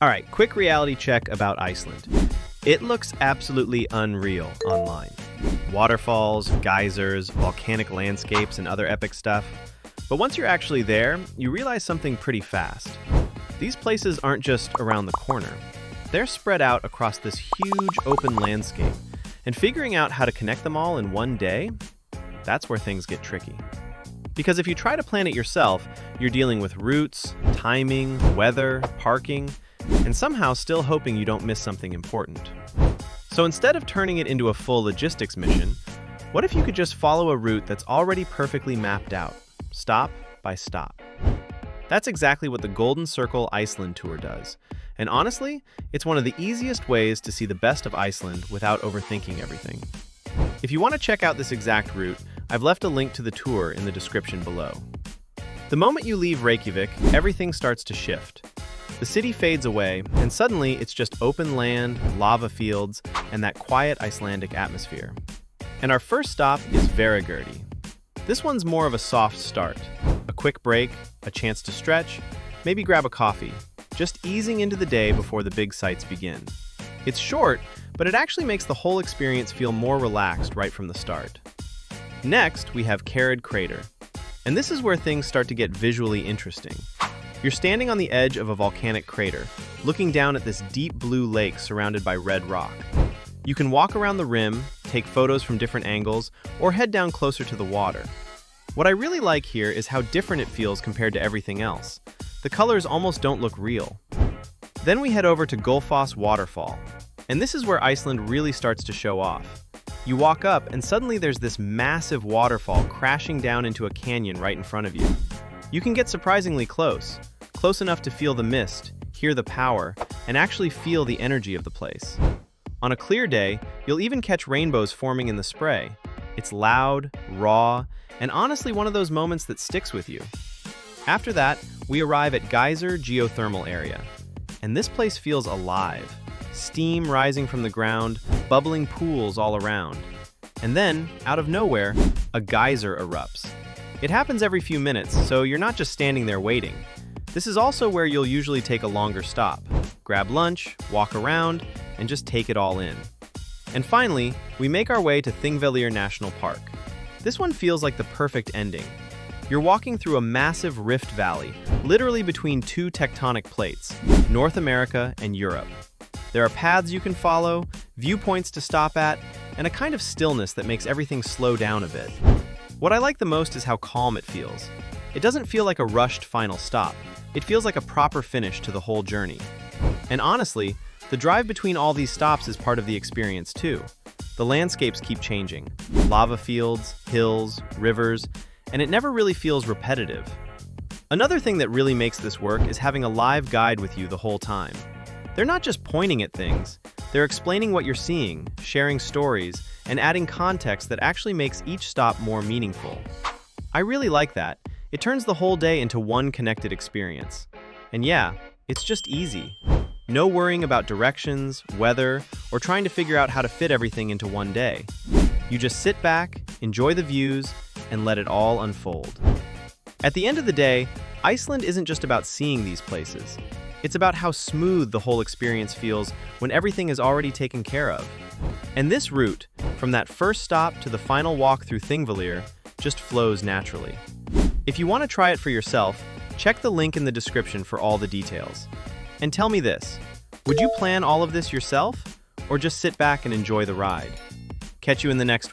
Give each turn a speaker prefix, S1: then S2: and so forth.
S1: All right, quick reality check about Iceland. It looks absolutely unreal online. Waterfalls, geysers, volcanic landscapes, and other epic stuff. But once you're actually there, you realize something pretty fast. These places aren't just around the corner. They're spread out across this huge open landscape. And figuring out how to connect them all in one day, that's where things get tricky. Because if you try to plan it yourself, you're dealing with routes, timing, weather, parking, and somehow still hoping you don't miss something important. So instead of turning it into a full logistics mission, what if you could just follow a route that's already perfectly mapped out, stop by stop? That's exactly what the Golden Circle Iceland tour does. And honestly, it's one of the easiest ways to see the best of Iceland without overthinking everything. If you want to check out this exact route, I've left a link to the tour in the description below. The moment you leave Reykjavik, everything starts to shift. The city fades away, and suddenly it's just open land, lava fields, and that quiet Icelandic atmosphere. And our first stop is Hveragurdi. This one's more of a soft start. A quick break, a chance to stretch, maybe grab a coffee, just easing into the day before the big sights begin. It's short, but it actually makes the whole experience feel more relaxed right from the start. Next, we have Kerud Crater. And this is where things start to get visually interesting. You're standing on the edge of a volcanic crater, looking down at this deep blue lake surrounded by red rock. You can walk around the rim, take photos from different angles, or head down closer to the water. What I really like here is how different it feels compared to everything else. The colors almost don't look real. Then we head over to Gullfoss Waterfall. And this is where Iceland really starts to show off. You walk up and suddenly there's this massive waterfall crashing down into a canyon right in front of you. You can get surprisingly close enough to feel the mist, hear the power, and actually feel the energy of the place. On a clear day, you'll even catch rainbows forming in the spray. It's loud, raw, and honestly one of those moments that sticks with you. After that, we arrive at Geyser Geothermal Area. And this place feels alive. Steam rising from the ground, bubbling pools all around. And then, out of nowhere, a geyser erupts. It happens every few minutes, so you're not just standing there waiting. This is also where you'll usually take a longer stop. Grab lunch, walk around, and just take it all in. And finally, we make our way to Thingvellir National Park. This one feels like the perfect ending. You're walking through a massive rift valley, literally between two tectonic plates, North America and Europe. There are paths you can follow, viewpoints to stop at, and a kind of stillness that makes everything slow down a bit. What I like the most is how calm it feels. It doesn't feel like a rushed final stop. It feels like a proper finish to the whole journey. And honestly, the drive between all these stops is part of the experience too. The landscapes keep changing. Lava fields, hills, rivers, and it never really feels repetitive. Another thing that really makes this work is having a live guide with you the whole time. They're not just pointing at things, they're explaining what you're seeing, sharing stories, and adding context that actually makes each stop more meaningful. I really like that. It turns the whole day into one connected experience. And yeah, it's just easy. No worrying about directions, weather, or trying to figure out how to fit everything into one day. You just sit back, enjoy the views, and let it all unfold. At the end of the day, Iceland isn't just about seeing these places. It's about how smooth the whole experience feels when everything is already taken care of. And this route, from that first stop to the final walk through Thingvellir, just flows naturally. If you want to try it for yourself, check the link in the description for all the details. And tell me this, would you plan all of this yourself, or just sit back and enjoy the ride? Catch you in the next one.